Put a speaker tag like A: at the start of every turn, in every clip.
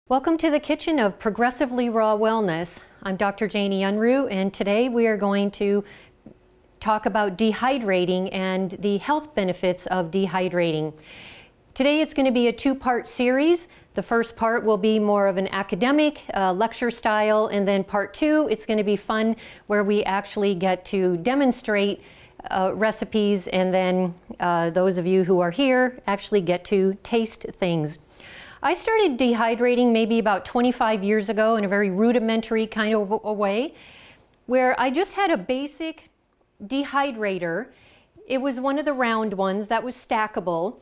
A: Welcome to the kitchen of Progressively Raw Wellness. I'm Dr. Janie Unruh, and today we are going to talk about dehydrating and the health benefits of dehydrating. Today it's going to be a two-part series. The first part will be more of an academic lecture style, and then part two, it's going to be fun where we actually get to demonstrate recipes, and then those of you who are here actually get to taste things. I started dehydrating maybe about 25 years ago in a very rudimentary kind of a way, where I just had a basic dehydrator. It was one of the round ones that was stackable.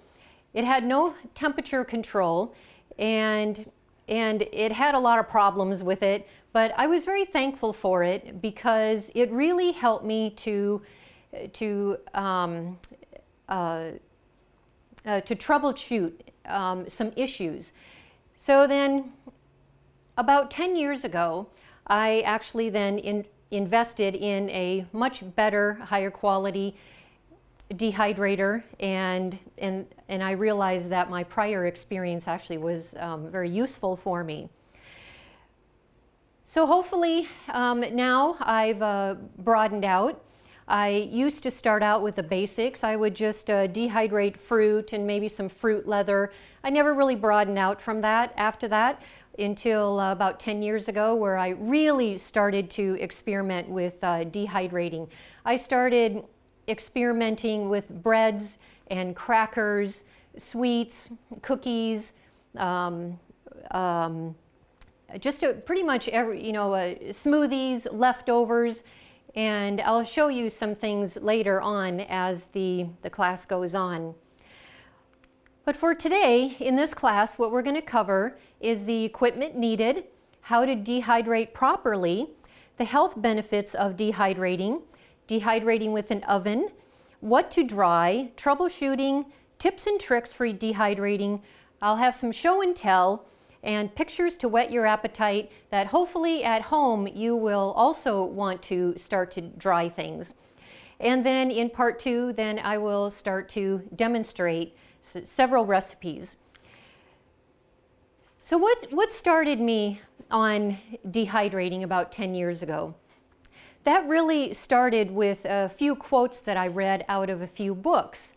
A: It had no temperature control, and it had a lot of problems with it, but I was very thankful for it because it really helped me to troubleshoot some issues. So then about 10 years ago, I actually then invested in a much better, higher quality dehydrator, and I realized that my prior experience actually was very useful for me. So hopefully now I've broadened out. I used to start out with the basics. I would just dehydrate fruit and maybe some fruit leather. I never really broadened out from that after that until about 10 years ago, where I really started to experiment with dehydrating. I started experimenting with breads and crackers, sweets, cookies, just pretty much every, smoothies, leftovers. And I'll show you some things later on as the class goes on. But for today, in this class, what we're going to cover is the equipment needed, how to dehydrate properly, the health benefits of dehydrating, dehydrating with an oven, what to dry, troubleshooting, tips and tricks for dehydrating. I'll have some show and tell, and pictures to whet your appetite that hopefully at home you will also want to start to dry things. And then in part two, then I will start to demonstrate several recipes. So what started me on dehydrating about 10 years ago? That really started with a few quotes that I read out of a few books.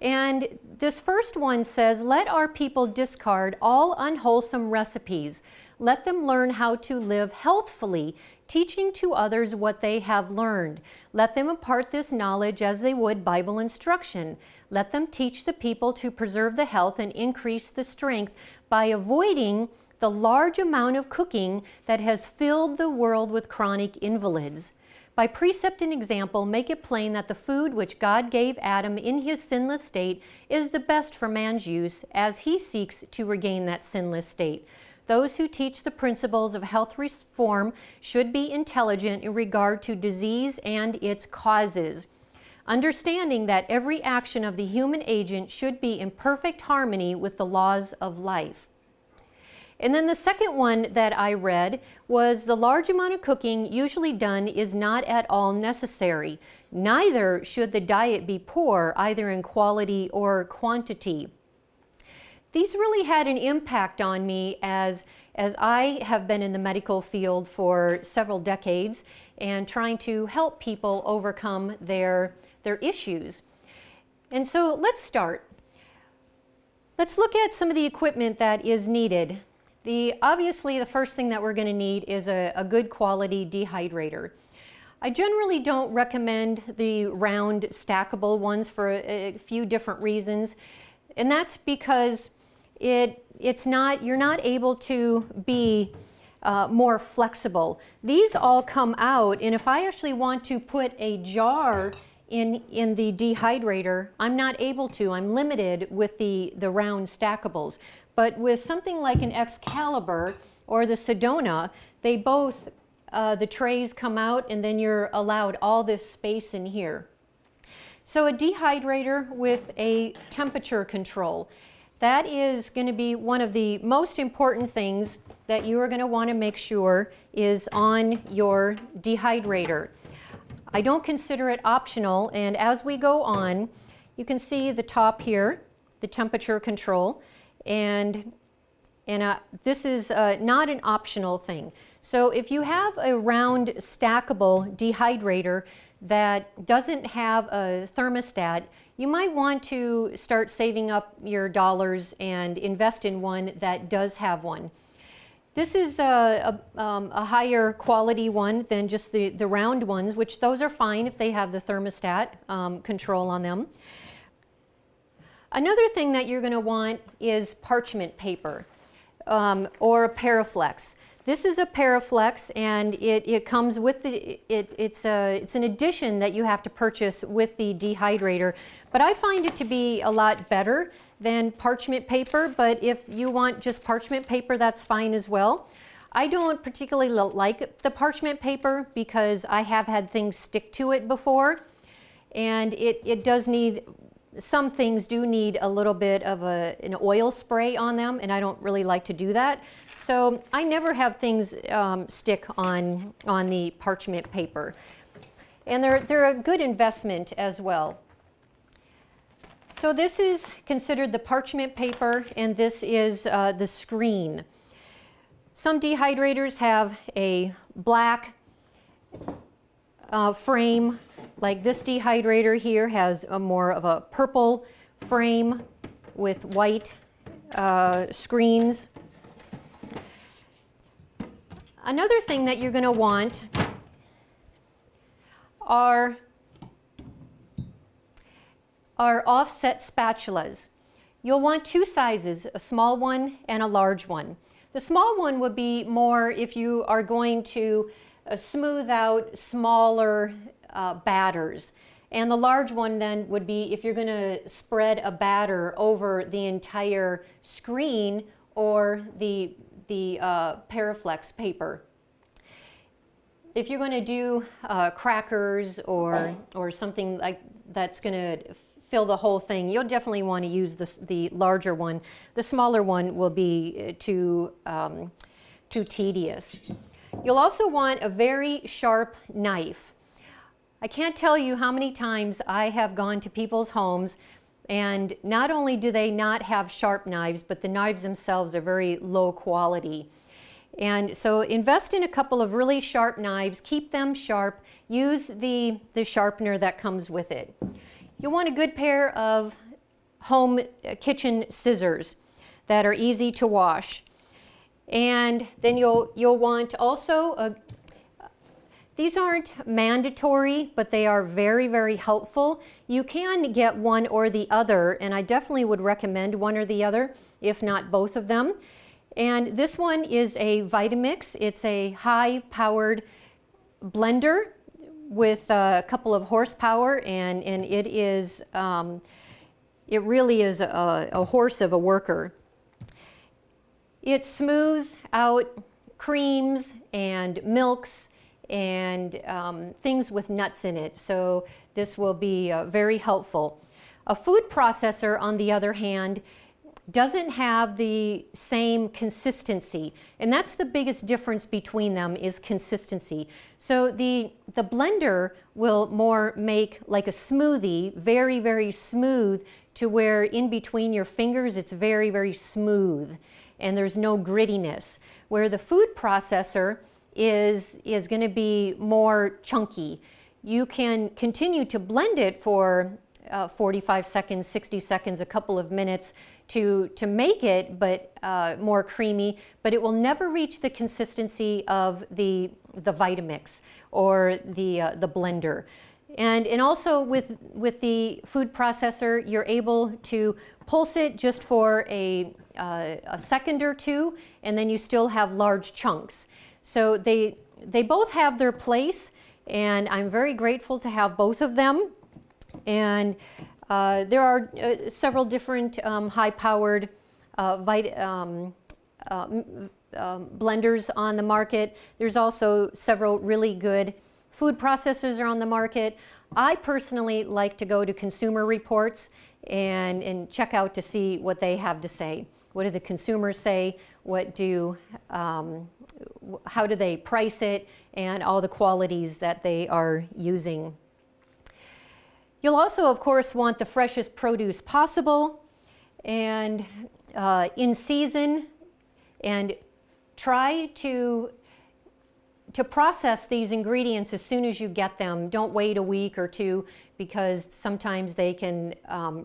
A: And this first one says, "Let our people discard all unwholesome recipes. Let them learn how to live healthfully, teaching to others what they have learned. Let them impart this knowledge as they would Bible instruction. Let them teach the people to preserve the health and increase the strength by avoiding the large amount of cooking that has filled the world with chronic invalids. By precept and example, make it plain that the food which God gave Adam in his sinless state is the best for man's use as he seeks to regain that sinless state. Those who teach the principles of health reform should be intelligent in regard to disease and its causes, understanding that every action of the human agent should be in perfect harmony with the laws of life." And then the second one that I read was, "The large amount of cooking usually done is not at all necessary. Neither should the diet be poor, either in quality or quantity." These really had an impact on me as I have been in the medical field for several decades and trying to help people overcome their issues. And so let's start. Let's look at some of the equipment that is needed. Obviously, the first thing that we're going to need is a good quality dehydrator. I generally don't recommend the round stackable ones for a few different reasons, and that's because you're not able to be more flexible. These all come out, and if I actually want to put a jar in the dehydrator, I'm not able to. I'm limited with the round stackables. But with something like an Excalibur or the Sedona, they both, the trays come out and then you're allowed all this space in here. So a dehydrator with a temperature control, that is going to be one of the most important things that you are going to want to make sure is on your dehydrator. I don't consider it optional, and as we go on, you can see the top here, the temperature control, and And this is not an optional thing. So if you have a round stackable dehydrator that doesn't have a thermostat, you might want to start saving up your dollars and invest in one that does have one. This is a higher quality one than just the round ones, which those are fine if they have the thermostat control on them. Another thing that you're going to want is parchment paper or a Paraflex. This is a Paraflex, and it comes with the, it's an addition that you have to purchase with the dehydrator, but I find it to be a lot better than parchment paper, but if you want just parchment paper, that's fine as well. I don't particularly like the parchment paper because I have had things stick to it before, and it does need, some things do need a little bit of an oil spray on them, and I don't really like to do that. So I never have things stick on the parchment paper. And they're a good investment as well. So this is considered the parchment paper, and this is the screen. Some dehydrators have a black frame, like this dehydrator here has a more of a purple frame with white screens. Another thing that you're going to want are offset spatulas. You'll want two sizes, a small one and a large one. The small one would be more if you are going to smooth out smaller batters. And the large one then would be if you're going to spread a batter over the entire screen or the Paraflex paper. If you're going to do crackers or something like that's going to fill the whole thing, you'll definitely want to use the larger one. The smaller one will be too tedious. You'll also want a very sharp knife. I can't tell you how many times I have gone to people's homes, and not only do they not have sharp knives, but the knives themselves are very low quality. And so invest in a couple of really sharp knives, keep them sharp, use the sharpener that comes with it. You'll want a good pair of home kitchen scissors that are easy to wash. And then you'll want also, these aren't mandatory, but they are very, very helpful. You can get one or the other, and I definitely would recommend one or the other, if not both of them. And this one is a Vitamix. It's a high-powered blender with a couple of horsepower, and it is, it really is a horse of a worker. It smooths out creams and milks and things with nuts in it, so this will be very helpful. A food processor, on the other hand, doesn't have the same consistency, and that's the biggest difference between them, is consistency. So the blender will more make like a smoothie, very, very smooth, to where in between your fingers it's very, very smooth and there's no grittiness, where the food processor is going to be more chunky. You can continue to blend it for 45 seconds, 60 seconds, a couple of minutes to make it more creamy, but it will never reach the consistency of the Vitamix or the blender. And also with the food processor, you're able to pulse it just for a second or two, and then you still have large chunks. So they both have their place, and I'm very grateful to have both of them. And there are several different high-powered blenders on the market. There's also several really good food processors are on the market. I personally like to go to Consumer Reports and check out to see what they have to say. What do the consumers say? How do they price it? And all the qualities that they are using. You'll also, of course, want the freshest produce possible, and in season. and try to process these ingredients as soon as you get them. Don't wait a week or two, because sometimes they can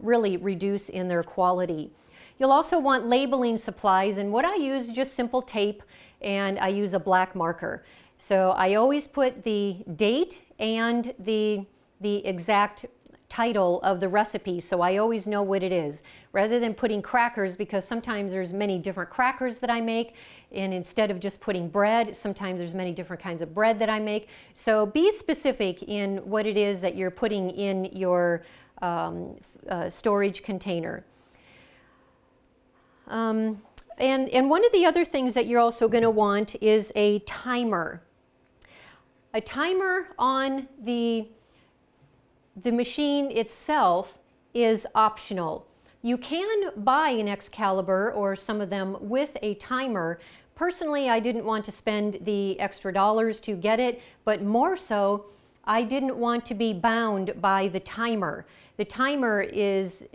A: really reduce in their quality. You'll also want labeling supplies, and what I use is just simple tape, and I use a black marker. So I always put the date and the exact title of the recipe, so I always know what it is, rather than putting crackers, because sometimes there's many different crackers that I make, and instead of just putting bread, sometimes there's many different kinds of bread that I make. So be specific in what it is that you're putting in your storage container. And one of the other things that you're also going to want is a timer. A timer on the machine itself is optional. You can buy an Excalibur or some of them with a timer. Personally, I didn't want to spend the extra dollars to get it, but more so, I didn't want to be bound by the timer. The timer is,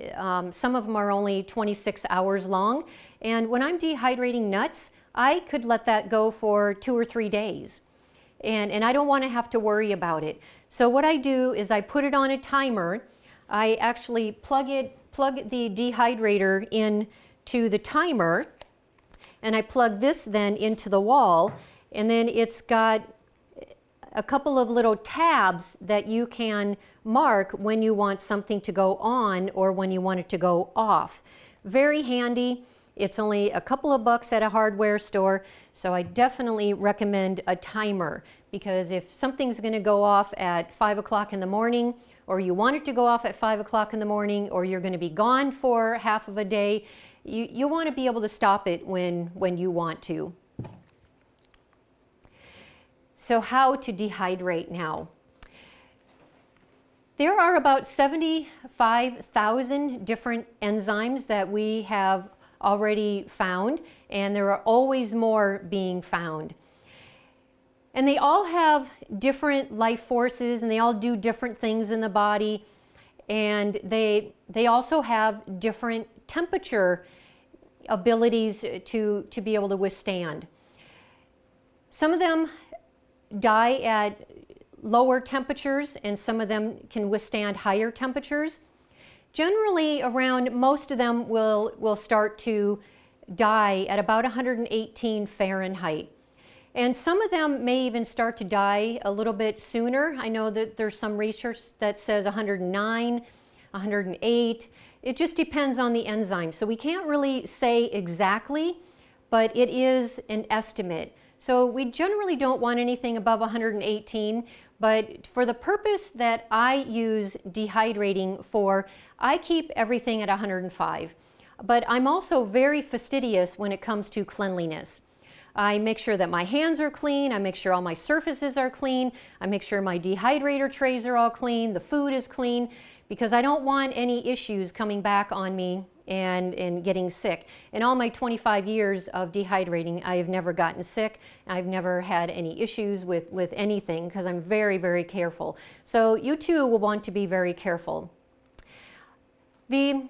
A: some of them are only 26 hours long, and when I'm dehydrating nuts, I could let that go for 2 or 3 days. And I don't want to have to worry about it. So what I do is I put it on a timer. I actually plug the dehydrator in to the timer, and I plug this then into the wall, and then it's got a couple of little tabs that you can mark when you want something to go on or when you want it to go off. Very handy. It's only a couple of bucks at a hardware store, so I definitely recommend a timer, because if something's going to go off at 5 o'clock in the morning, or you want it to go off at 5 o'clock in the morning, or you're going to be gone for half of a day, you want to be able to stop it when you want to. So how to dehydrate now? There are about 75,000 different enzymes that we have already found, and there are always more being found. And they all have different life forces, and they all do different things in the body, and they also have different temperature abilities to be able to withstand. Some of them die at lower temperatures, and some of them can withstand higher temperatures. Generally, around most of them will start to die at about 118 Fahrenheit. And some of them may even start to die a little bit sooner. I know that there's some research that says 109, 108. It just depends on the enzyme. So we can't really say exactly, but it is an estimate. So we generally don't want anything above 118, but for the purpose that I use dehydrating for, I keep everything at 105. But I'm also very fastidious when it comes to cleanliness. I make sure that my hands are clean, I make sure all my surfaces are clean, I make sure my dehydrator trays are all clean, the food is clean, because I don't want any issues coming back on me and getting sick. In all my 25 years of dehydrating, I have never gotten sick. I've never had any issues with anything, because I'm very, very careful. So you too will want to be very careful. The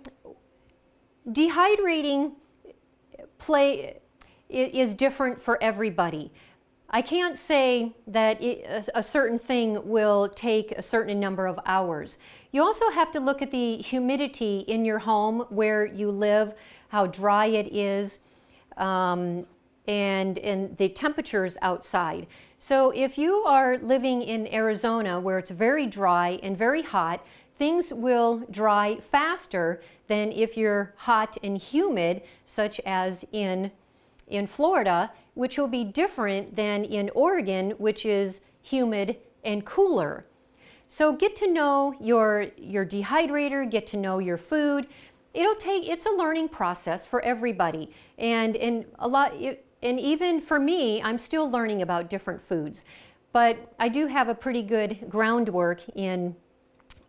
A: dehydrating is different for everybody. I can't say that a certain thing will take a certain number of hours. You also have to look at the humidity in your home where you live, how dry it is, and the temperatures outside. So if you are living in Arizona where it's very dry and very hot, things will dry faster than if you're hot and humid, such as in Florida, which will be different than in Oregon, which is humid and cooler. So get to know your dehydrator, get to know your food. It's a learning process for everybody. And even for me, I'm still learning about different foods. But I do have a pretty good groundwork in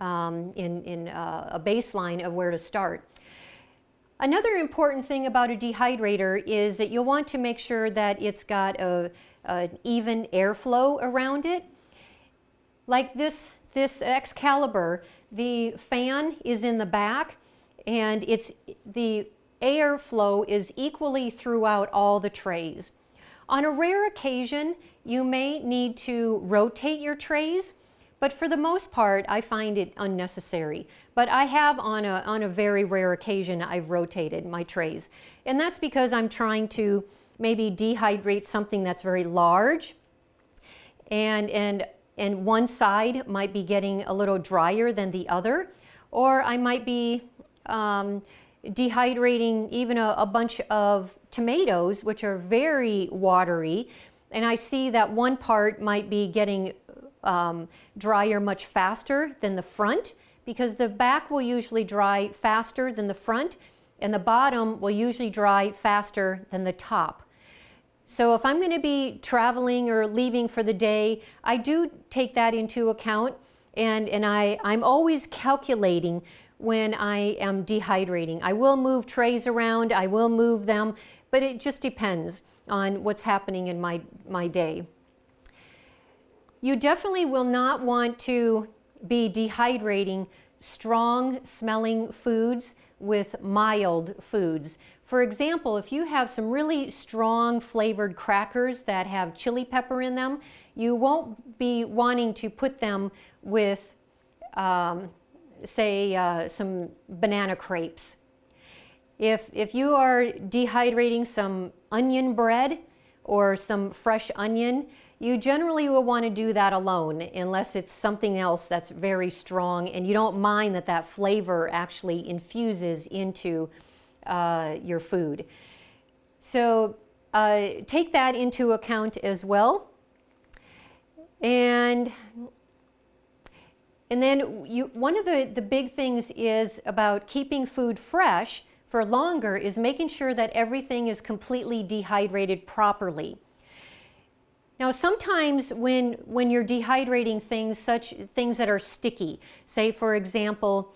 A: a baseline of where to start. Another important thing about a dehydrator is that you'll want to make sure that it's got an even airflow around it. Like this Excalibur, the fan is in the back, and the airflow is equally throughout all the trays. On a rare occasion, you may need to rotate your trays, but for the most part, I find it unnecessary. But I have on a very rare occasion, I've rotated my trays. And that's because I'm trying to maybe dehydrate something that's very large, and one side might be getting a little drier than the other, or I might be dehydrating even a bunch of tomatoes, which are very watery, and I see that one part might be getting drier much faster than the front, because the back will usually dry faster than the front, and the bottom will usually dry faster than the top. So if I'm going to be traveling or leaving for the day, I do take that into account, and I'm always calculating when I am dehydrating. I will move trays around, I will move them, but it just depends on what's happening in my day. You definitely will not want to be dehydrating strong smelling foods with mild foods. For example, if you have some really strong flavored crackers that have chili pepper in them, you won't be wanting to put them with, say, some banana crepes. If you are dehydrating some onion bread or some fresh onion, you generally will want to do that alone, unless it's something else that's very strong and you don't mind that flavor actually infuses into your food. So take that into account as well. And then one of the big things is about keeping food fresh for longer is making sure that everything is completely dehydrated properly. Now, sometimes when you're dehydrating things, things that are sticky, say for example,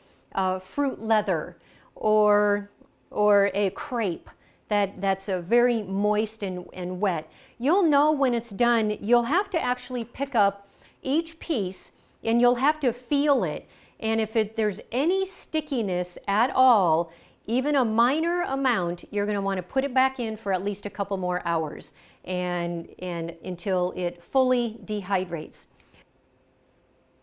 A: fruit leather or a crepe that's very moist and wet, you'll know when it's done. You'll have to actually pick up each piece and you'll have to feel it. And if there's any stickiness at all, even a minor amount, you're going to want to put it back in for at least a couple more hours and until it fully dehydrates.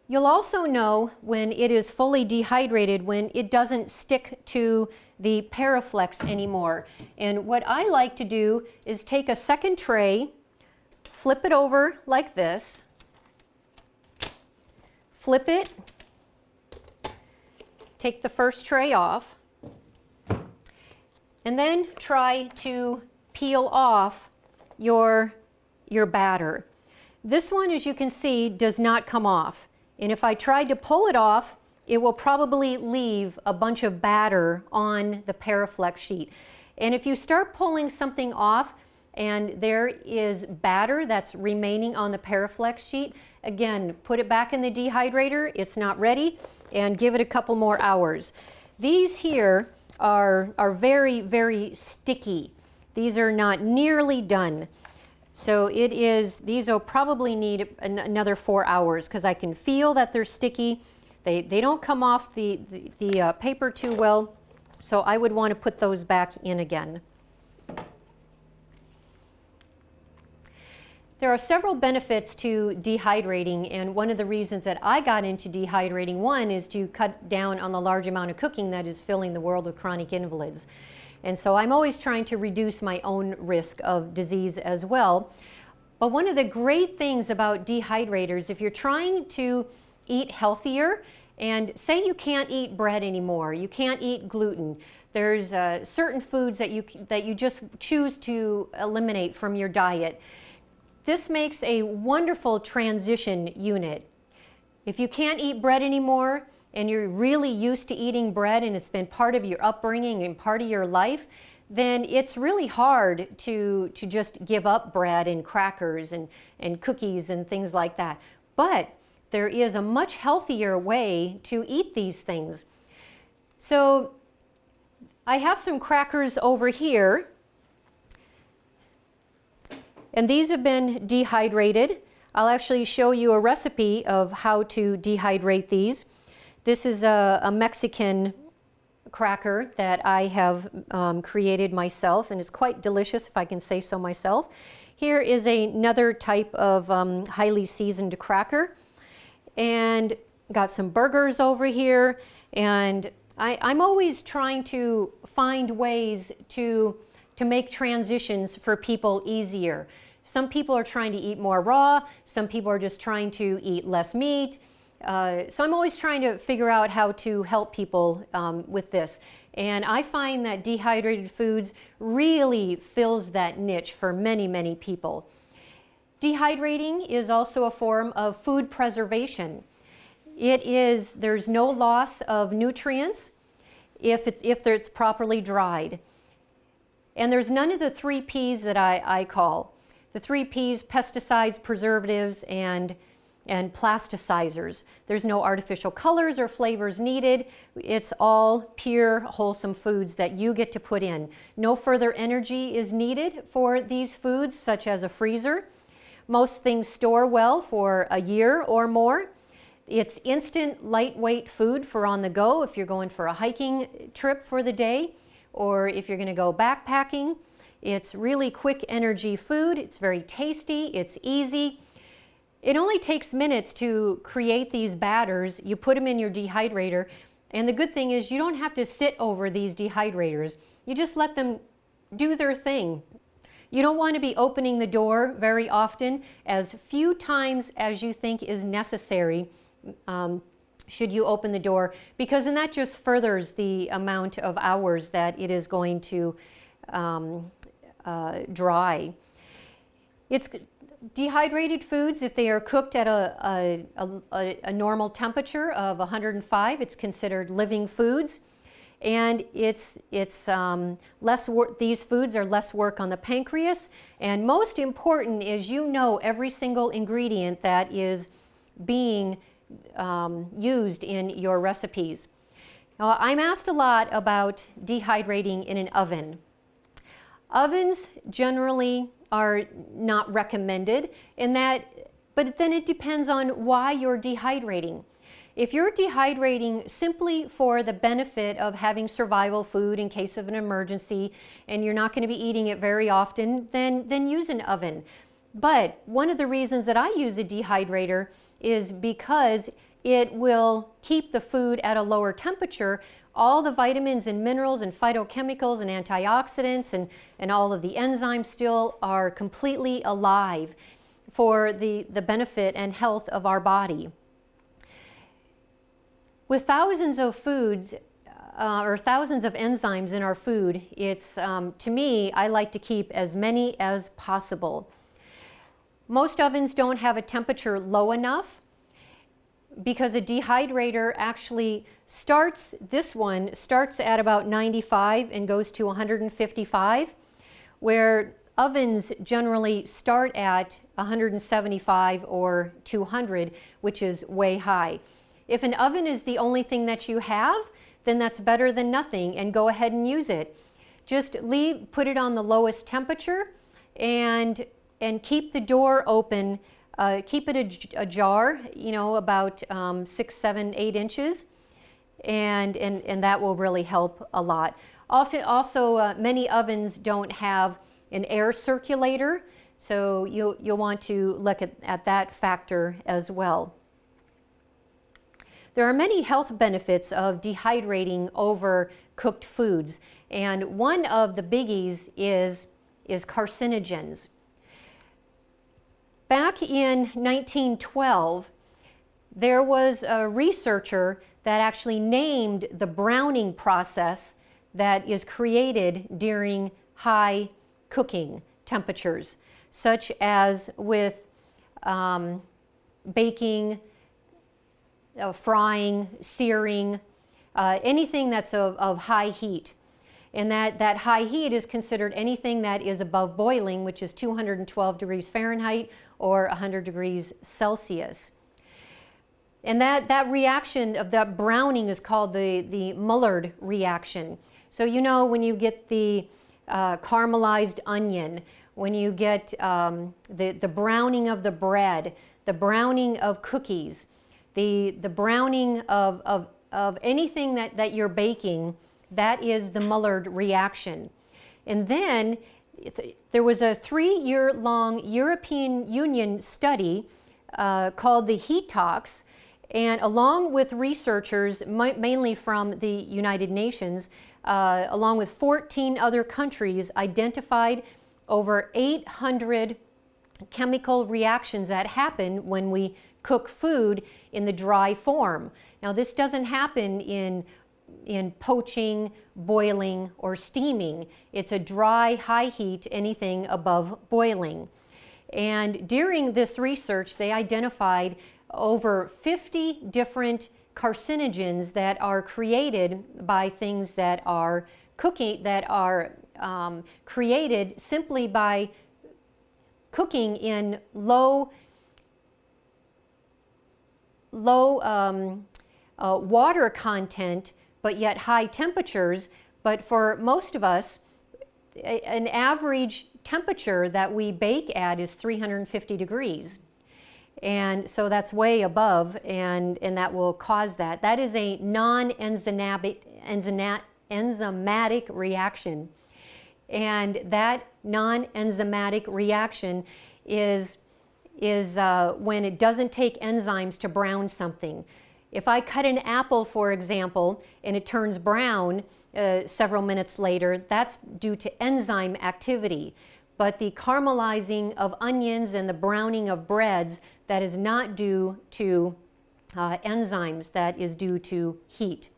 A: You'll also know when it is fully dehydrated when it doesn't stick to the Paraflex anymore. And what I like to do is take a second tray, flip it over like this, flip it, take the first tray off, and then try to peel off your batter. This one, as you can see, does not come off. And if I tried to pull it off, it will probably leave a bunch of batter on the Paraflex sheet. And if you start pulling something off and there is batter that's remaining on the Paraflex sheet, again, put it back in the dehydrator. It's not ready, and give it a couple more hours. These here are very, very sticky. These are not nearly done. So these will probably need another 4 hours because I can feel that they're sticky. They don't come off the paper too well, so I would want to put those back in again. There are several benefits to dehydrating, and one of the reasons that I got into dehydrating, one, is to cut down on the large amount of cooking that is filling the world of chronic invalids. And so I'm always trying to reduce my own risk of disease as well. But one of the great things about dehydrators, if you're trying to eat healthier, and say you can't eat bread anymore, you can't eat gluten, there's certain foods that you just choose to eliminate from your diet. This makes a wonderful transition unit. If you can't eat bread anymore and you're really used to eating bread and it's been part of your upbringing and part of your life, then it's really hard to just give up bread and crackers and cookies and things like that. But there is a much healthier way to eat these things. So I have some crackers over here, and these have been dehydrated. I'll actually show you a recipe of how to dehydrate these. This is a Mexican cracker that I have created myself, and it's quite delicious if I can say so myself. Here is another type of highly seasoned cracker, and got some burgers over here, and I'm always trying to find ways to make transitions for people easier. Some people are trying to eat more raw, some people are just trying to eat less meat. So I'm always trying to figure out how to help people with this. And I find that dehydrated foods really fills that niche for many, many people. Dehydrating is also a form of food preservation. There's no loss of nutrients if it's properly dried. And there's none of the 3 Ps that I call. The 3 Ps: pesticides, preservatives, and plasticizers. There's no artificial colors or flavors needed. It's all pure, wholesome foods that you get to put in. No further energy is needed for these foods, such as a freezer. Most things store well for a year or more. It's instant, lightweight food for on the go if you're going for a hiking trip for the day, or if you're going to go backpacking. It's really quick energy food. It's very tasty. It's easy. It only takes minutes to create these batters. You put them in your dehydrator, and the good thing is you don't have to sit over these dehydrators. You just let them do their thing. You don't want to be opening the door very often, as few times as you think is necessary should you open the door, because then that just furthers the amount of hours that it is going to dry. It's dehydrated foods, if they are cooked at a normal temperature of 105, it's considered living foods. And it's less work. These foods are less work on the pancreas. And most important is every single ingredient that is being used in your recipes. Now, I'm asked a lot about dehydrating in an oven. Ovens generally are not recommended but then it depends on why you're dehydrating. If you're dehydrating simply for the benefit of having survival food in case of an emergency and you're not going to be eating it very often, then use an oven. But one of the reasons that I use a dehydrator is because it will keep the food at a lower temperature. All the vitamins and minerals and phytochemicals and antioxidants and all of the enzymes still are completely alive for the benefit and health of our body. With thousands of foods or thousands of enzymes in our food, to me, I like to keep as many as possible. Most ovens don't have a temperature low enough, because a dehydrator actually this one starts at about 95 and goes to 155, where ovens generally start at 175 or 200, which is way high. If an oven is the only thing that you have, then that's better than nothing, and go ahead and use it. Just put it on the lowest temperature and keep the door open. Keep it ajar, about 6, 7, 8 inches, and that will really help a lot. Also, many ovens don't have an air circulator, so you'll want to look at that factor as well. There are many health benefits of dehydrating over cooked foods, and one of the biggies is carcinogens. Back in 1912, there was a researcher that actually named the browning process that is created during high cooking temperatures, such as with baking, frying, searing, anything that's of high heat. And that high heat is considered anything that is above boiling, which is 212 degrees Fahrenheit or 100 degrees Celsius. And that reaction of that browning is called the Maillard reaction. So when you get the caramelized onion, when you get the browning of the bread, the browning of cookies, the browning of anything that you're baking, That is the Maillard reaction. And then there was a 3-year-long European Union study called the heat talks, and along with researchers, mainly from the United Nations, along with 14 other countries, identified over 800 chemical reactions that happen when we cook food in the dry form. Now, this doesn't happen in poaching, boiling, or steaming. It's a dry, high heat, anything above boiling. And during this research, they identified over 50 different carcinogens that are created by things that are cooking, that are created simply by cooking in low water content, but yet high temperatures. But for most of us, an average temperature that we bake at is 350 degrees. And so that's way above, and that will cause that. That is a non-enzymatic reaction. And that non-enzymatic reaction is when it doesn't take enzymes to brown something. If I cut an apple, for example, and it turns brown several minutes later, that's due to enzyme activity. But the caramelizing of onions and the browning of breads, that is not due to enzymes, that is due to heat.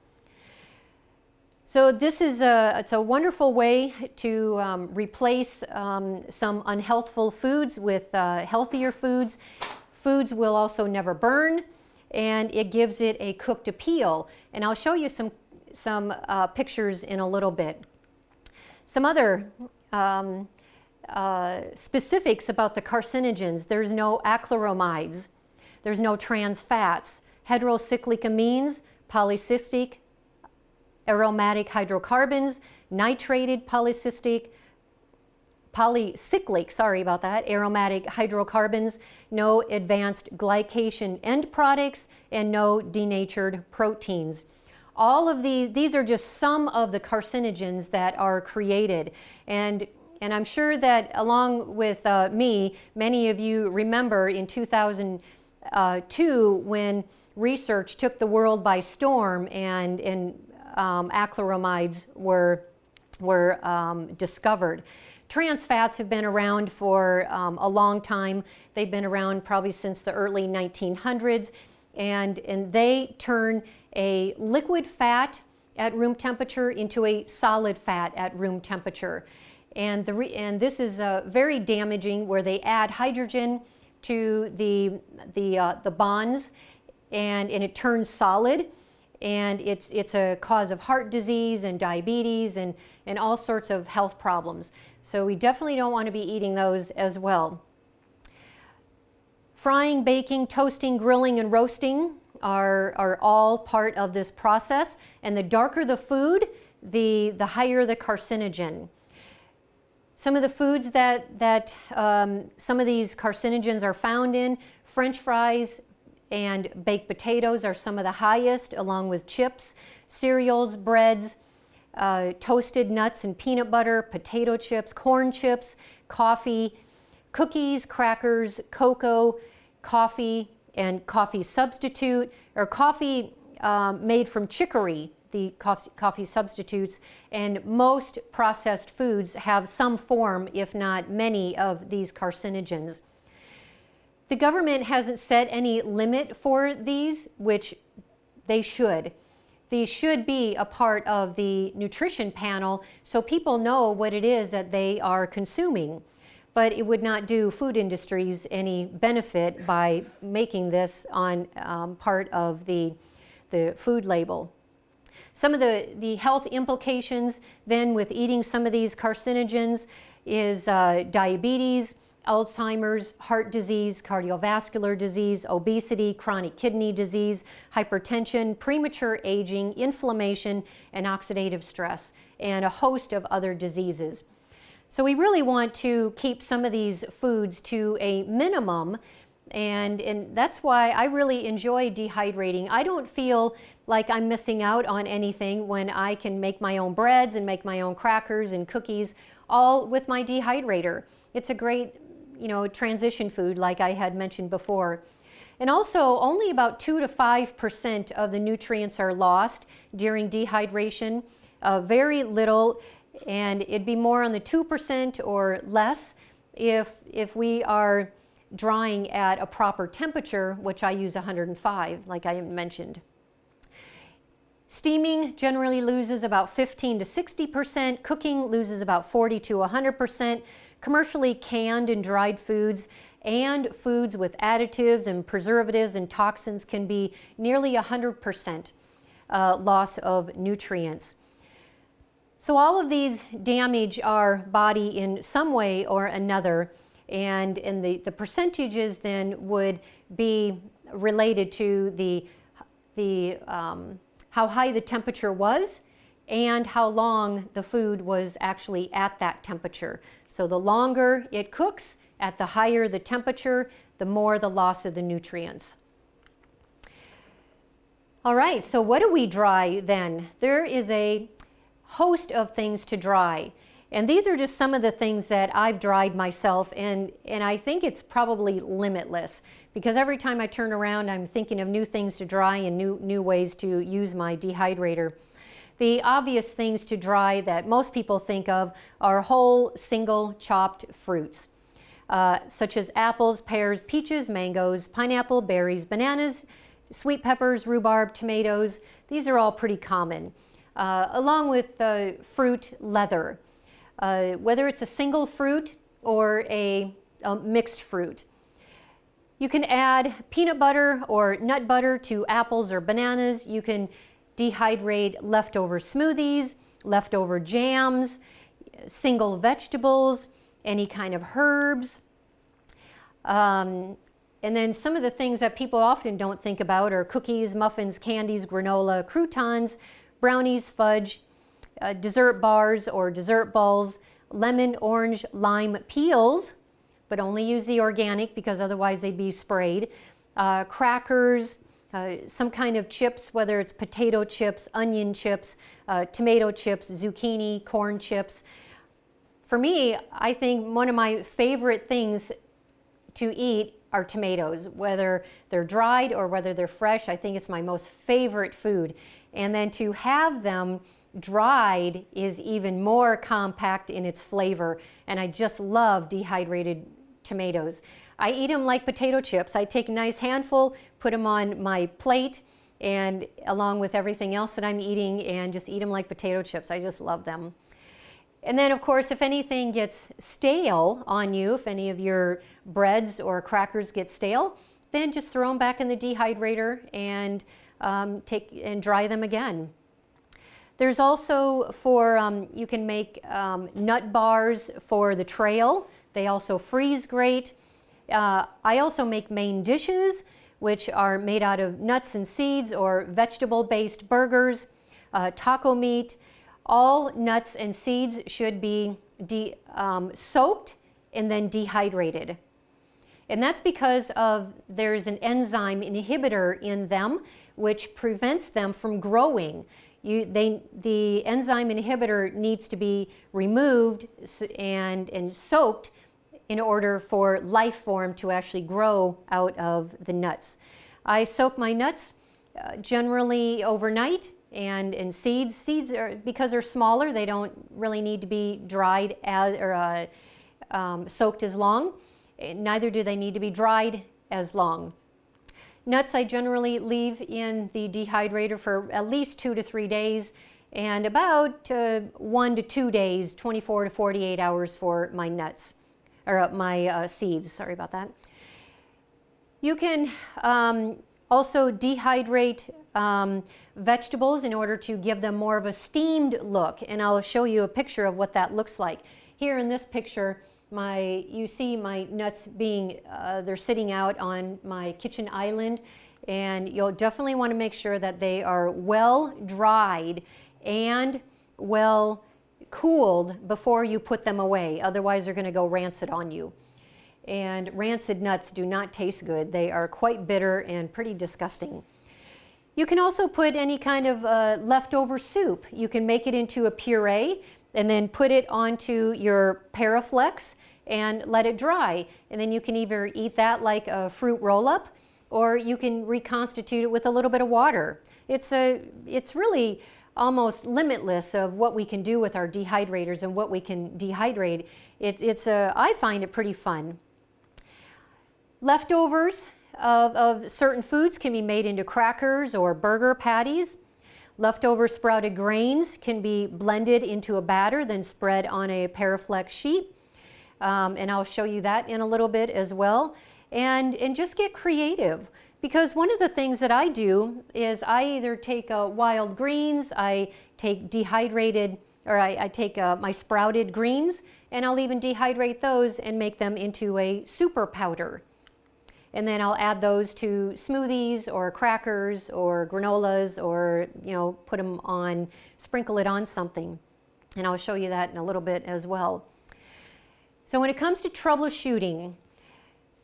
A: So this is it's a wonderful way to replace some unhealthful foods with healthier foods. Foods will also never burn, and it gives it a cooked appeal. And I'll show you some pictures in a little bit. Some other specifics about the carcinogens: there's no acrylamides, there's no trans fats, heterocyclic amines, polycystic, aromatic hydrocarbons, nitrated polycyclic, aromatic hydrocarbons, no advanced glycation end products, and no denatured proteins. All of these are just some of the carcinogens that are created. And I'm sure that along with me, many of you remember in 2002 when research took the world by storm and acrylamides were discovered. Trans fats have been around for a long time. They've been around probably since the early 1900s, and they turn a liquid fat at room temperature into a solid fat at room temperature. And this is very damaging, where they add hydrogen to the bonds, and it turns solid. And it's a cause of heart disease and diabetes and all sorts of health problems. So we definitely don't want to be eating those as well. Frying, baking, toasting, grilling, and roasting are all part of this process. And the darker the food, the higher the carcinogen. Some of the foods that some of these carcinogens are found in: French fries and baked potatoes are some of the highest, along with chips, cereals, breads, toasted nuts and peanut butter, potato chips, corn chips, coffee, cookies, crackers, cocoa, coffee, and coffee substitute, or coffee made from chicory, the coffee substitutes. And most processed foods have some form, if not many, of these carcinogens. The government hasn't set any limit for these, which they should. These should be a part of the nutrition panel so people know what it is that they are consuming. But it would not do food industries any benefit by making this on part of the food label. Some of the health implications then with eating some of these carcinogens is diabetes, Alzheimer's, heart disease, cardiovascular disease, obesity, chronic kidney disease, hypertension, premature aging, inflammation, and oxidative stress, and a host of other diseases. So we really want to keep some of these foods to a minimum And that's why I really enjoy dehydrating. I don't feel like I'm missing out on anything when I can make my own breads and make my own crackers and cookies all with my dehydrator. It's a great, transition food like I had mentioned before. And also, only about 2 to 5% of the nutrients are lost during dehydration. Very little, and it'd be more on the 2% or less if we are drying at a proper temperature, which I use 105, like I mentioned. Steaming generally loses about 15 to 60%. Cooking loses about 40 to 100%. Commercially canned and dried foods and foods with additives and preservatives and toxins can be nearly 100% loss of nutrients. So all of these damage our body in some way or another, and the percentages then would be related to the how high the temperature was and how long the food was actually at that temperature. So the longer it cooks, at the higher the temperature, the more the loss of the nutrients. All right, so what do we dry then? There is a host of things to dry. And these are just some of the things that I've dried myself, and I think it's probably limitless, because every time I turn around I'm thinking of new things to dry and new ways to use my dehydrator. The obvious things to dry that most people think of are whole, single, chopped fruits, such as apples, pears, peaches, mangoes, pineapple, berries, bananas, sweet peppers, rhubarb, tomatoes. These are all pretty common, along with fruit leather. Whether it's a single fruit or a mixed fruit. You can add peanut butter or nut butter to apples or bananas. You can dehydrate leftover smoothies, leftover jams, single vegetables, any kind of herbs. And then some of the things that people often don't think about are cookies, muffins, candies, granola, croutons, brownies, fudge, dessert bars or dessert balls, lemon, orange, lime peels, but only use the organic because otherwise they'd be sprayed, crackers, some kind of chips, whether it's potato chips, onion chips, tomato chips, zucchini, corn chips. For me, I think one of my favorite things to eat are tomatoes, whether they're dried or whether they're fresh. I think it's my most favorite food. And then to have them dried is even more compact in its flavor, and I just love dehydrated tomatoes. I eat them like potato chips. I take a nice handful, put them on my plate, and along with everything else that I'm eating, and just eat them like potato chips. I just love them. And then, of course, if anything gets stale on you, if any of your breads or crackers get stale, then just throw them back in the dehydrator and take and dry them again. There's also you can make nut bars for the trail. They also freeze great. I also make main dishes, which are made out of nuts and seeds, or vegetable-based burgers, taco meat. All nuts and seeds should be soaked and then dehydrated. And that's because there's an enzyme inhibitor in them which prevents them from growing. The enzyme inhibitor needs to be removed and soaked in order for life form to actually grow out of the nuts. I soak my nuts generally overnight, and seeds are, because they're smaller, they don't really need to be dried or soaked as long. Neither do they need to be dried as long. Nuts I generally leave in the dehydrator for at least 2 to 3 days, and about 1 to 2 days, 24 to 48 hours for my nuts, or my seeds, sorry about that. You can also dehydrate vegetables in order to give them more of a steamed look, and I'll show you a picture of what that looks like. Here in this picture, you see my nuts being, they're sitting out on my kitchen island, and you'll definitely want to make sure that they are well dried and well cooled before you put them away. Otherwise, they're going to go rancid on you. and rancid nuts do not taste good. They are quite bitter and pretty disgusting. You can also put any kind of leftover soup. You can make it into a puree and then put it onto your Paraflex and let it dry. And then you can either eat that like a fruit roll-up, or you can reconstitute it with a little bit of water. It's really almost limitless of what we can do with our dehydrators and what we can dehydrate. I find it pretty fun. Leftovers of certain foods can be made into crackers or burger patties. Leftover sprouted grains can be blended into a batter, then spread on a Paraflex sheet. And I'll show you that in a little bit as well. And just get creative. Because one of the things that I do is I either take wild greens, I take dehydrated, or I take my sprouted greens, and I'll even dehydrate those and make them into a super powder. And then I'll add those to smoothies or crackers or granolas, or put them on, sprinkle it on something. And I'll show you that in a little bit as well. So when it comes to troubleshooting,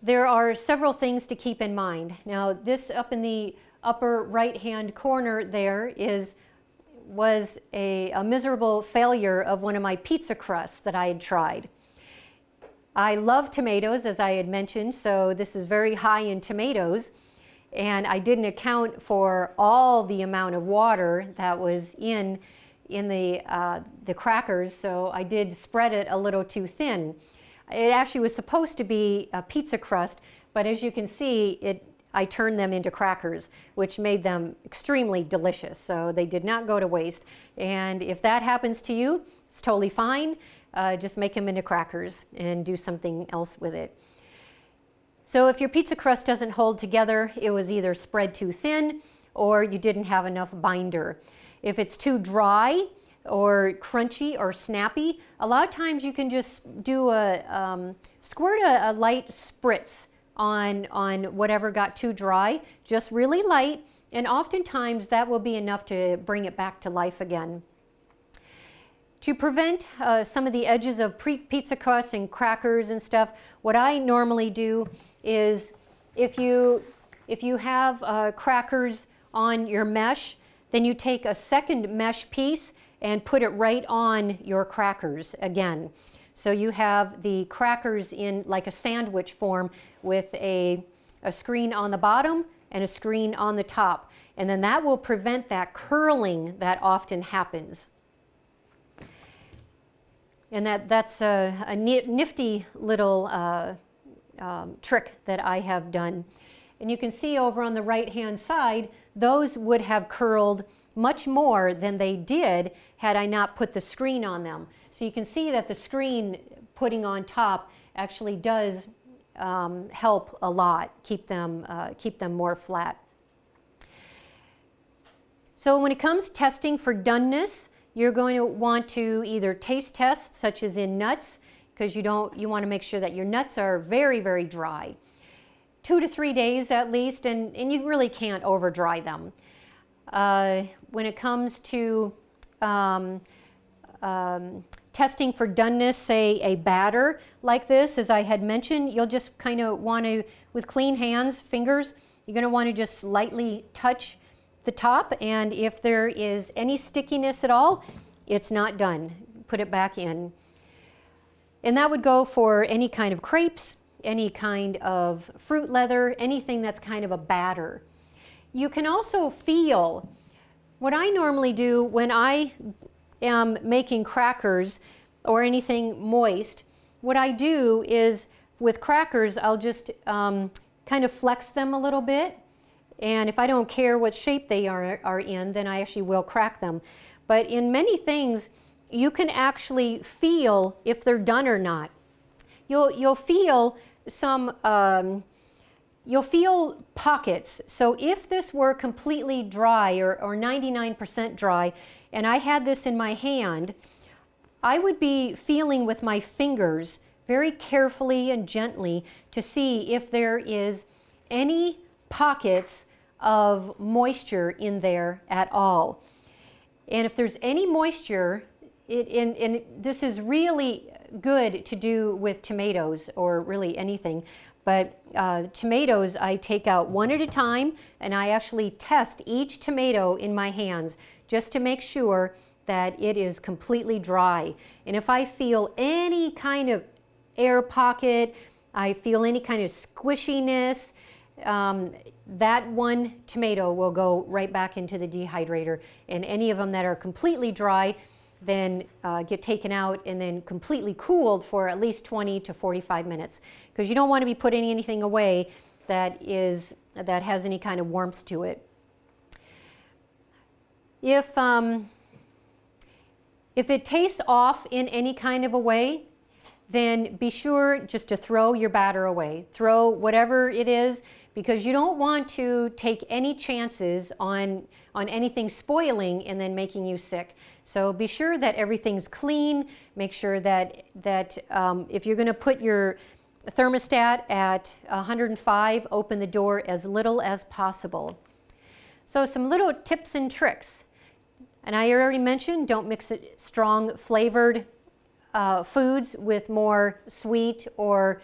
A: there are several things to keep in mind. Now, this up in the upper right-hand corner there was a miserable failure of one of my pizza crusts that I had tried. I love tomatoes, as I had mentioned, so this is very high in tomatoes, and I didn't account for all the amount of water that was in the crackers, so I did spread it a little too thin. It actually was supposed to be a pizza crust, but as you can see, I turned them into crackers, which made them extremely delicious. So they did not go to waste. And if that happens to you, it's totally fine. Just make them into crackers and do something else with it. So if your pizza crust doesn't hold together, it was either spread too thin or you didn't have enough binder. If it's too dry or crunchy or snappy, a lot of times you can just do squirt a light spritz on whatever got too dry, just really light, and oftentimes that will be enough to bring it back to life again. To prevent some of the edges of pizza crusts and crackers and stuff, what I normally do is if you have crackers on your mesh, then you take a second mesh piece and put it right on your crackers again. So you have the crackers in like a sandwich form with a screen on the bottom and a screen on the top. And then that will prevent that curling that often happens. And that's a nifty little trick that I have done. And you can see over on the right-hand side, those would have curled much more than they did had I not put the screen on them. So you can see that the screen putting on top actually does help a lot, keep them more flat. So when it comes to testing for doneness, you're going to want to either taste test, such as in nuts, because you want to make sure that your nuts are very, very dry. 2 to 3 days at least, and you really can't over dry them. When it comes to testing for doneness, say a batter like this, as I had mentioned, you'll just kind of want to, with clean hands, fingers, you're going to want to just lightly touch the top, and if there is any stickiness at all, it's not done. Put it back in. And that would go for any kind of crepes, any kind of fruit leather, anything that's kind of a batter. You can also feel, what I normally do when I am making crackers or anything moist, what I do is with crackers, I'll just kind of flex them a little bit. And if I don't care what shape they are in, then I actually will crack them. But in many things, you can actually feel if they're done or not. You'll feel some, you'll feel pockets. So if this were completely dry or 99% dry, and I had this in my hand, I would be feeling with my fingers very carefully and gently to see if there is any pockets of moisture in there at all. And if there's any moisture, and this is really good to do with tomatoes or really anything, but tomatoes I take out one at a time, and I actually test each tomato in my hands just to make sure that it is completely dry. And if I feel any kind of air pocket, I feel any kind of squishiness, that one tomato will go right back into the dehydrator, and any of them that are completely dry then get taken out and then completely cooled for at least 20 to 45 minutes, because you don't want to be putting anything away that has any kind of warmth to it. If it tastes off in any kind of a way, then be sure just to throw your batter away. Throw whatever it is, because you don't want to take any chances on anything spoiling and then making you sick. So be sure that everything's clean. Make sure that if you're going to put your thermostat at 105, open the door as little as possible. So some little tips and tricks. And I already mentioned, don't mix it strong flavored foods with more sweet or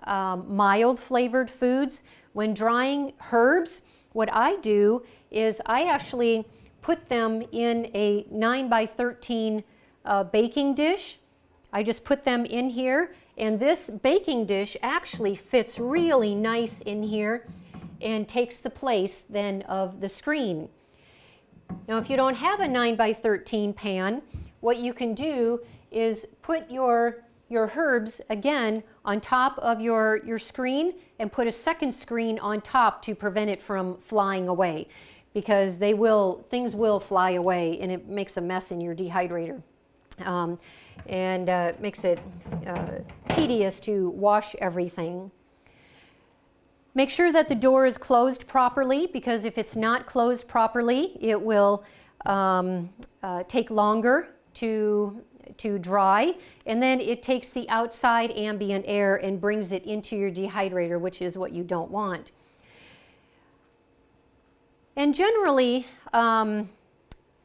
A: mild flavored foods. When drying herbs, what I do is I actually put them in a 9x13 baking dish. I just put them in here, and this baking dish actually fits really nice in here and takes the place then of the screen. Now, if you don't have a 9x13 pan, what you can do is put your herbs again on top of your screen, and put a second screen on top to prevent it from flying away, because things will fly away and it makes a mess in your dehydrator, and makes it tedious to wash everything. Make sure that the door is closed properly, because if it's not closed properly, it will take longer to dry, and then it takes the outside ambient air and brings it into your dehydrator, which is what you don't want. And generally,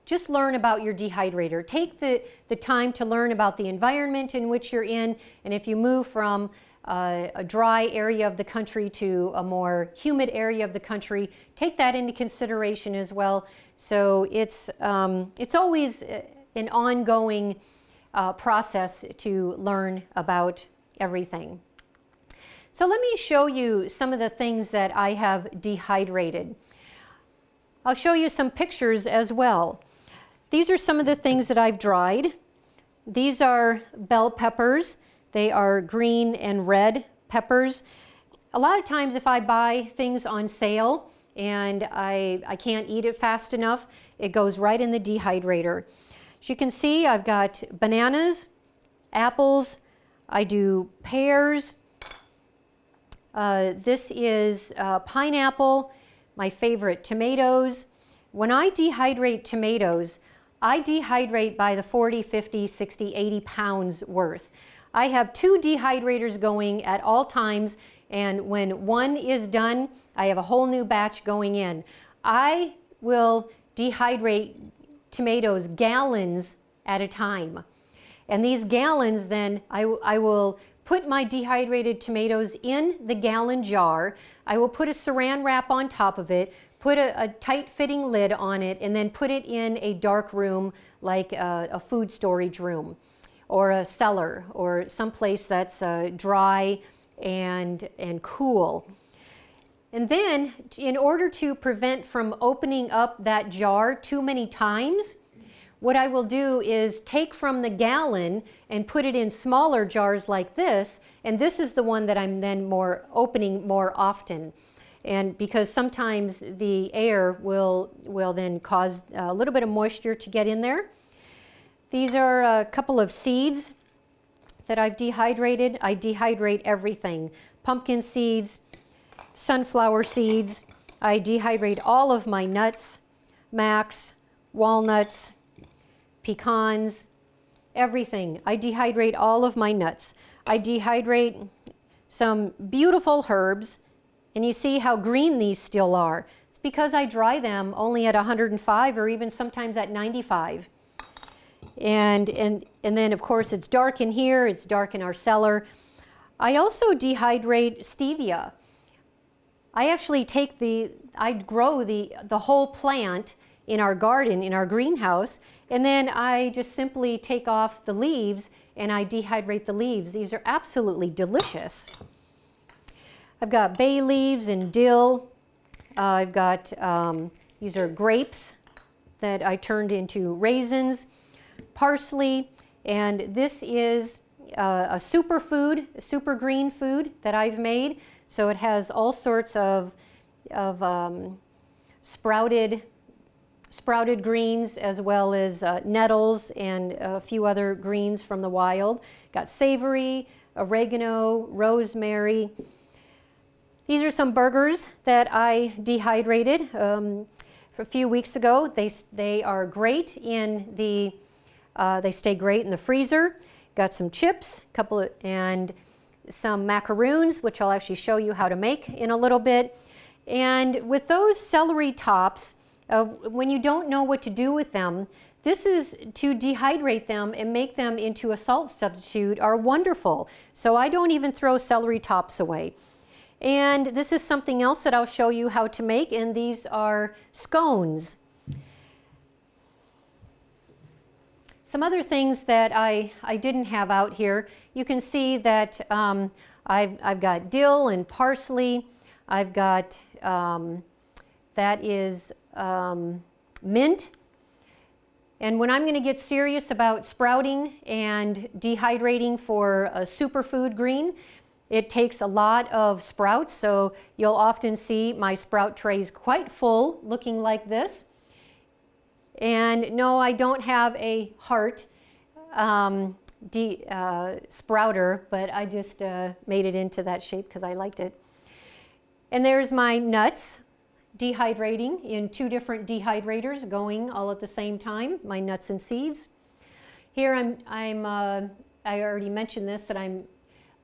A: just learn about your dehydrator. Take the time to learn about the environment in which you're in, and if you move from a dry area of the country to a more humid area of the country, take that into consideration as well. So it's always an ongoing process to learn about everything. So let me show you some of the things that I have dehydrated. I'll show you some pictures as well. These are some of the things that I've dried. These are bell peppers. They are green and red peppers. A lot of times if I buy things on sale and I can't eat it fast enough, it goes right in the dehydrator. As you can see, I've got bananas, apples, I do pears. This is pineapple, my favorite, tomatoes. When I dehydrate tomatoes, I dehydrate by the 40, 50, 60, 80 pounds worth. I have 2 dehydrators going at all times, and when one is done, I have a whole new batch going in. I will dehydrate tomatoes gallons at a time. And these gallons then, I will put my dehydrated tomatoes in the gallon jar. I will put a saran wrap on top of it, put a tight fitting lid on it, and then put it in a dark room like a food storage room or a cellar or someplace that's dry and cool. And then, in order to prevent from opening up that jar too many times, what I will do is take from the gallon and put it in smaller jars like this, and this is the one that I'm then opening more often. And because sometimes the air will then cause a little bit of moisture to get in there. These are a couple of seeds that I've dehydrated. I dehydrate everything. Pumpkin seeds, sunflower seeds. I dehydrate all of my nuts, max, walnuts, pecans, everything. I dehydrate all of my nuts. I dehydrate some beautiful herbs, and you see how green these still are. It's because I dry them only at 105 or even sometimes at 95. And then of course it's dark in here, it's dark in our cellar. I also dehydrate stevia. I actually I grow the whole plant in our garden, in our greenhouse, and then I just simply take off the leaves and I dehydrate the leaves. These are absolutely delicious. I've got bay leaves and dill. I've got, these are grapes that I turned into raisins, parsley, and this is a superfood, a super green food that I've made. So it has all sorts of sprouted greens, as well as nettles and a few other greens from the wild. Got savory, oregano, rosemary. These are some burgers that I dehydrated for a few weeks ago. They are great in the, they stay great in the freezer. Got some chips, and some macaroons, which I'll actually show you how to make in a little bit. And with those celery tops, when you don't know what to do with them, this is to dehydrate them and make them into a salt substitute are wonderful. So I don't even throw celery tops away. And this is something else that I'll show you how to make, and these are scones. Some other things that I didn't have out here, you can see that I've got dill and parsley. I've got, that is mint. And when I'm going to get serious about sprouting and dehydrating for a superfood green, it takes a lot of sprouts, so you'll often see my sprout trays quite full, looking like this. And no, I don't have a heart sprouter, but I just made it into that shape because I liked it. And there's my nuts dehydrating in 2 different dehydrators going all at the same time, my nuts and seeds. Here I already mentioned this, that I'm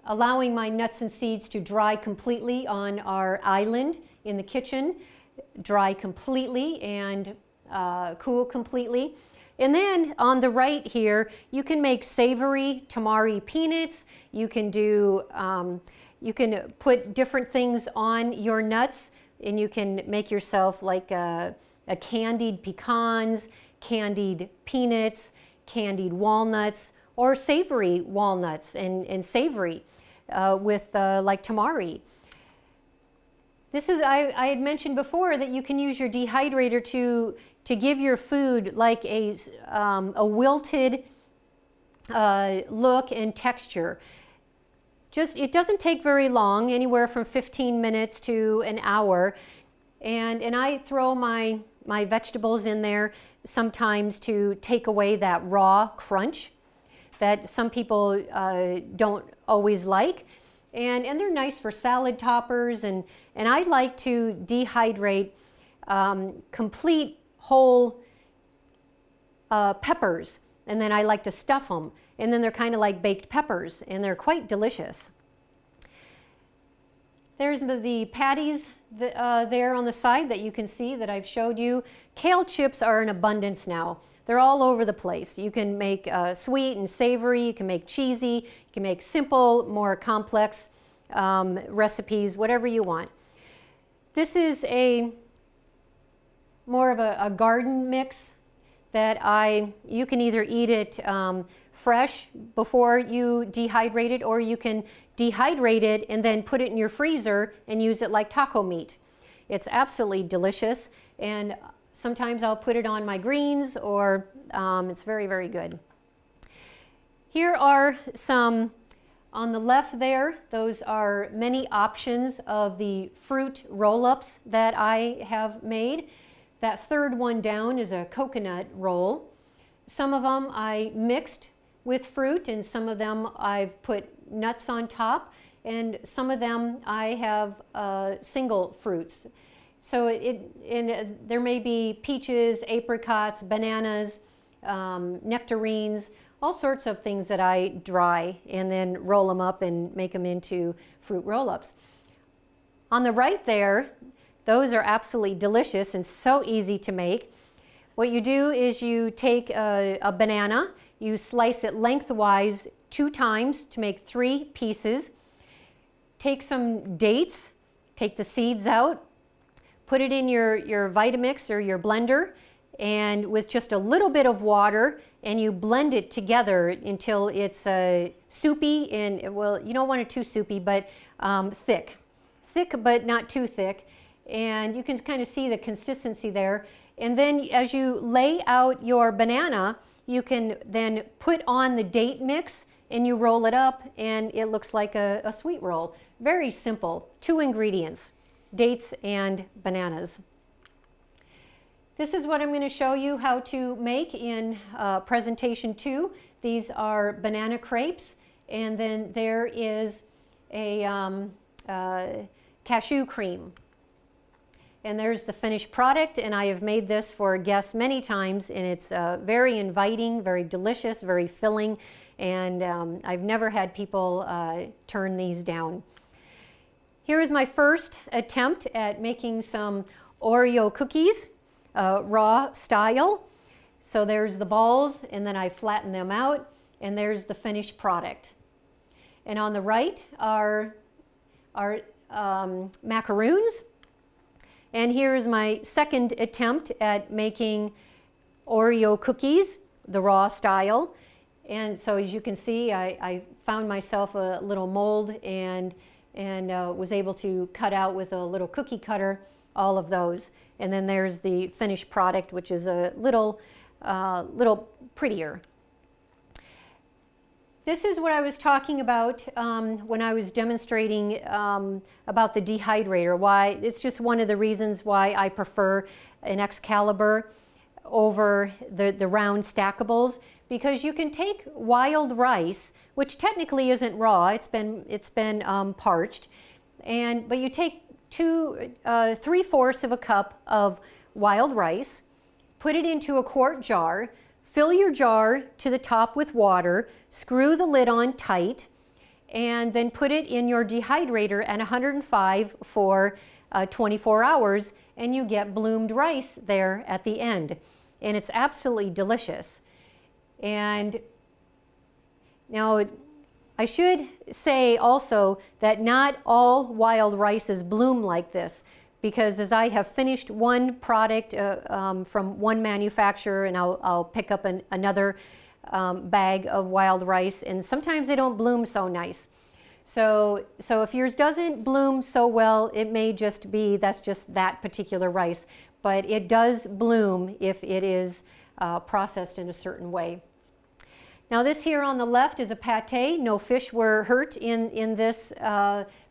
A: allowing my nuts and seeds to dry completely on our island in the kitchen, dry completely and cool completely. And then on the right here, you can make savory tamari peanuts. You can do, you can put different things on your nuts, and you can make yourself like a candied pecans, candied peanuts, candied walnuts, or savory walnuts and savory with like tamari. This is, I had mentioned before that you can use your dehydrator to give your food like a wilted look and texture. It doesn't take very long, anywhere from 15 minutes to an hour. And I throw my vegetables in there sometimes to take away that raw crunch that some people don't always like. And they're nice for salad toppers. And I like to dehydrate complete whole peppers. And then I like to stuff them. And then they're kind of like baked peppers, and they're quite delicious. There's the patties there on the side that you can see that I've showed you. Kale chips are in abundance now. They're all over the place. You can make sweet and savory, you can make cheesy, you can make simple, more complex recipes, whatever you want. This is more of a garden mix that you can either eat it fresh before you dehydrate it, or you can dehydrate it and then put it in your freezer and use it like taco meat. It's absolutely delicious, and sometimes I'll put it on my greens, or it's very, very good. Here are some, on the left there, those are many options of the fruit roll-ups that I have made. That third one down is a coconut roll. Some of them I mixed with fruit, and some of them I've put nuts on top, and some of them I have single fruits. So there may be peaches, apricots, bananas, nectarines, all sorts of things that I dry and then roll them up and make them into fruit roll-ups. On the right there, those are absolutely delicious and so easy to make. What you do is you take a banana You slice it lengthwise 2 times to make 3 pieces. Take some dates, take the seeds out, put it in your Vitamix or your blender, and with just a little bit of water, and you blend it together until it's soupy and, well, you don't want it too soupy, but thick. Thick but not too thick. And you can kind of see the consistency there. And then as you lay out your banana, you can then put on the date mix and you roll it up and it looks like a sweet roll. Very simple. 2 ingredients, dates and bananas. This is what I'm going to show you how to make in presentation 2. These are banana crepes, and then there is a cashew cream. And there's the finished product, and I have made this for guests many times, and it's very inviting, very delicious, very filling, and I've never had people turn these down. Here is my first attempt at making some Oreo cookies, raw style. So there's the balls, and then I flatten them out, and there's the finished product. And on the right are macaroons. And here's my second attempt at making Oreo cookies, the raw style. And so as you can see, I found myself a little mold and was able to cut out with a little cookie cutter all of those. And then there's the finished product, which is a little prettier. This is what I was talking about when I was demonstrating about the dehydrator. Why it's just one of the reasons why I prefer an Excalibur over the round stackables, because you can take wild rice, which technically isn't raw. It's been parched, but you take 3/4 of a cup of wild rice, put it into a quart jar. Fill your jar to the top with water, screw the lid on tight, and then put it in your dehydrator at 105 for 24 hours, and you get bloomed rice there at the end. And it's absolutely delicious. And now, I should say also that not all wild rices bloom like this, because as I have finished one product from one manufacturer, and I'll pick up another bag of wild rice, and sometimes they don't bloom so nice. So if yours doesn't bloom so well, it may just be that's just that particular rice, but it does bloom if it is processed in a certain way. Now this here on the left is a pate. No fish were hurt in this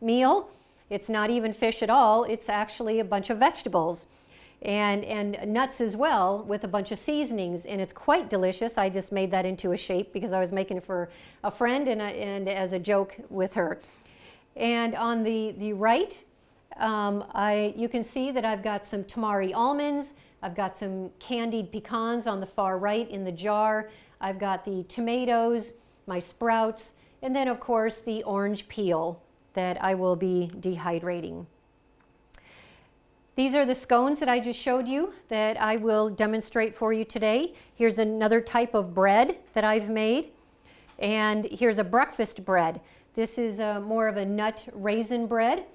A: meal. It's not even fish at all. It's actually a bunch of vegetables and nuts as well, with a bunch of seasonings, and it's quite delicious. I just made that into a shape because I was making it for a friend and as a joke with her. And on the right, you can see that I've got some tamari almonds. I've got some candied pecans on the far right in the jar. I've got the tomatoes, my sprouts, and then of course the orange peel that I will be dehydrating. These are the scones that I just showed you that I will demonstrate for you today. Here's another type of bread that I've made, and here's a breakfast bread. This is more of a nut raisin bread.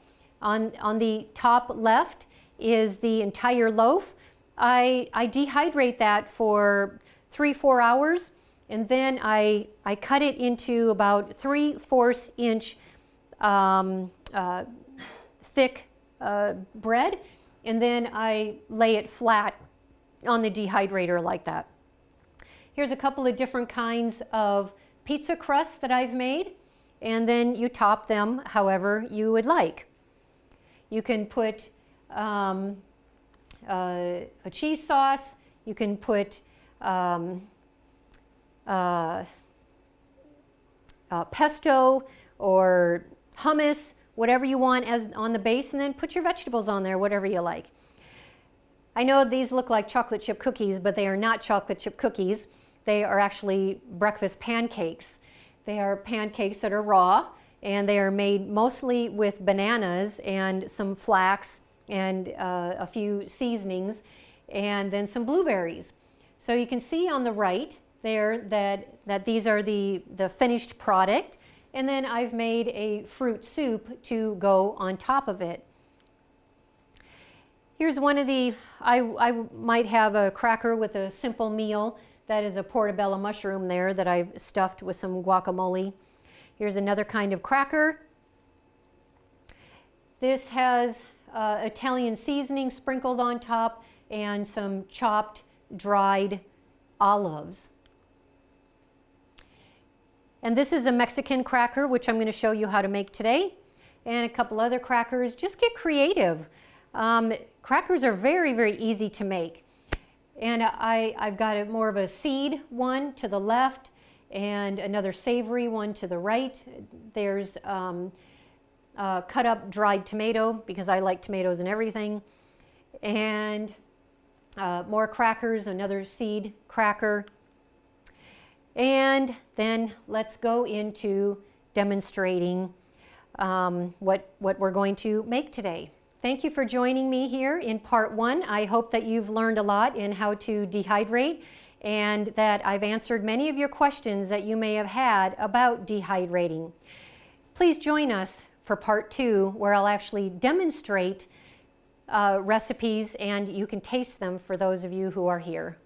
A: On the top left is the entire loaf. I dehydrate that for 3-4 hours, and then I cut it into about 3/4 inch thick bread, and then I lay it flat on the dehydrator like that. Here's a couple of different kinds of pizza crusts that I've made, and then you top them however you would like. You can put a cheese sauce, you can put pesto or hummus, whatever you want as on the base, and then put your vegetables on there, whatever you like. I know these look like chocolate chip cookies, but they are not chocolate chip cookies. They are actually breakfast pancakes. They are pancakes that are raw, and they are made mostly with bananas and some flax and a few seasonings, and then some blueberries. So you can see on the right there that these are the finished product, and then I've made a fruit soup to go on top of it. Here's one of the, I might have a cracker with a simple meal. That is a portobello mushroom there that I've stuffed with some guacamole. Here's another kind of cracker. This has Italian seasoning sprinkled on top and some chopped dried olives. And this is a Mexican cracker, which I'm going to show you how to make today. And a couple other crackers. Just get creative. Crackers are very, very easy to make. And I've got more of a seed one to the left and another savory one to the right. There's cut up dried tomato, because I like tomatoes and everything. And more crackers, another seed cracker. And then let's go into demonstrating what we're going to make today. Thank you for joining me here in part 1. I hope that you've learned a lot in how to dehydrate and that I've answered many of your questions that you may have had about dehydrating. Please join us for part 2, where I'll actually demonstrate recipes and you can taste them for those of you who are here.